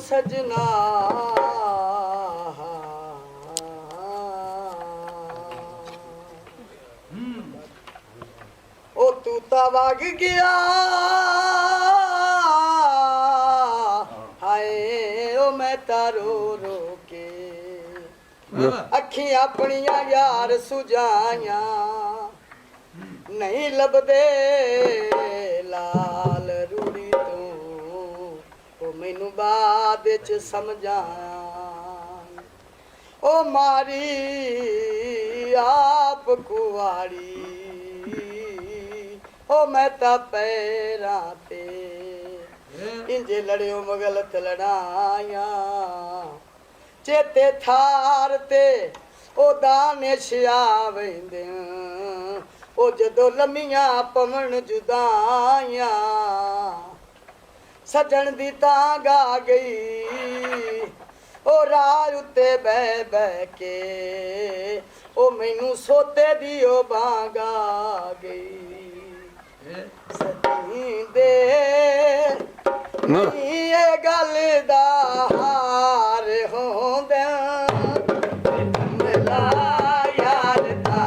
सजना ओ तू ता वग गया हाय ओ मैं तारो रो के अखी अपनिया यार सुजाया नहीं लभदे लाल रूड़ी तू ओ मैनू बाद च समझाया ओ मारी आप कुआड़ी ओ मैं ता पैरां ते इंजे लड़ियो मगलत लड़ाया चेते थार ते ओ दाने छियावेंदे ओ जदों लम्मियां पवन जुदाइयां सजन दी तांग आ गई ओ राह उत्ते बह बह के ओ मैनू सोते दी ओ बांग आ गई सती दे ये गल दा हार होंदा मिला यार दा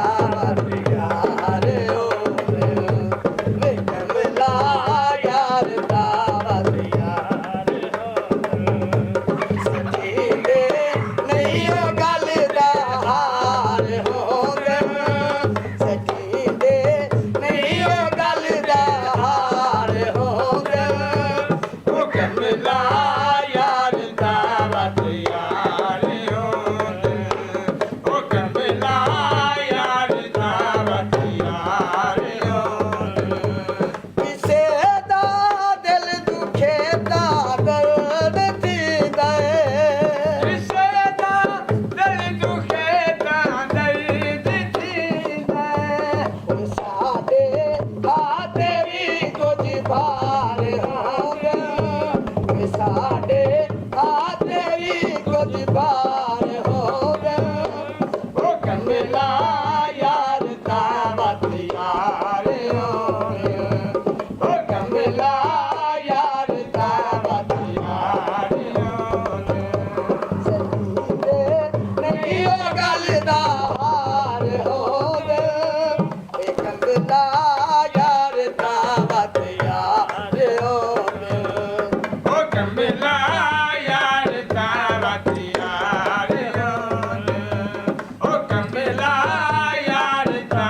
यार ओ वे मिला यार दा यार सती दे नहीं ये गल दा हार होंदा सती दे नहीं ये गल दा हार होंदा ओ कमला यार दा यार होंदा ओ कमला यार दा यार होंदा किसे दा दिल दुखे दा दर्द थींदा किसे दा दिल दुखे दा दर्द थींदा ओ साडे हाथे भी कुछ भार होंदा ओ साडे हाथे भी कुछ भार होंदा ओ कमला यार दा यार होंदा ओ कमला यार दा यार होंदा सती दे नहीं ओ गल दा हार होंदा ए कमला यार दा यार होंदा ओ कमला यार दा यार होंदा ओ कमला यार दा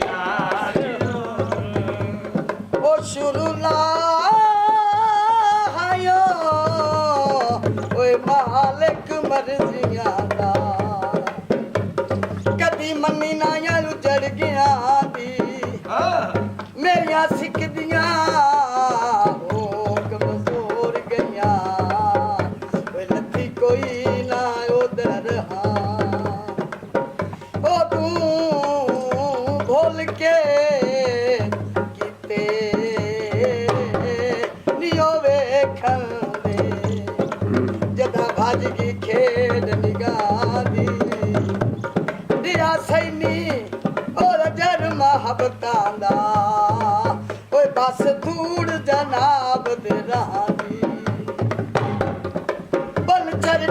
यार होंदा ओ शुरू लायो ओए मालिक मर्जियां दा कदी मन्नी ना यार उजड़ गया दी मेरियां सिकदियां ओ कमजोर गईयां ओए लथी कोई ना उधर ओ तू भूल के किते नियो वेखण दे जदा भज गई खेड निगाह दी दिया सैनी और जर मोहब्बतां दा ओए बस धूड़ जनाब दे रानी बल चर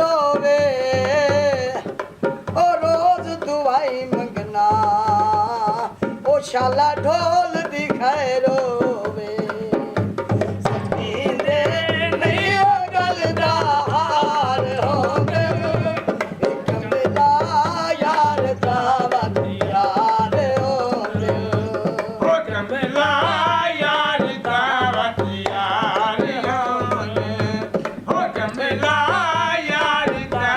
रोवे ओ रोज दुआई मंगना ओ शाला ढोल दी खैरोवे सती दे नहीं ओ गल दा हार होंदा ए कमला यार दा यार होंदा ओ कमला यार दा यार होंदा ओ कमला यार दा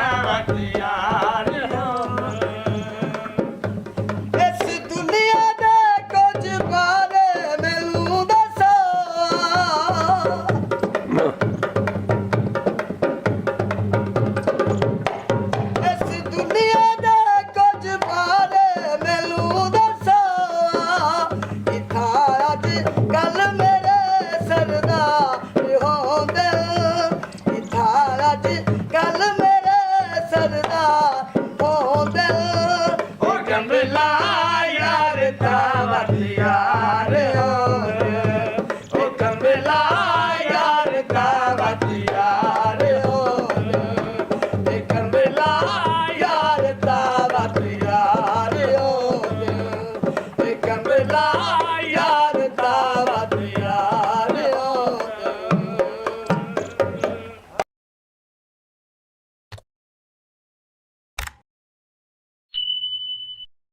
यार होंदा इस दुनिया दे कुछ बारे मैनू दसो इस दुनिया दे कुछ बारे मैनू दसो इत्थां अज कल मेरे सरदा होंदे इत्थां अज कल मेरे सरदा होंदे ओ कमला यार दा यार होंदा ओ कमला यार दा यार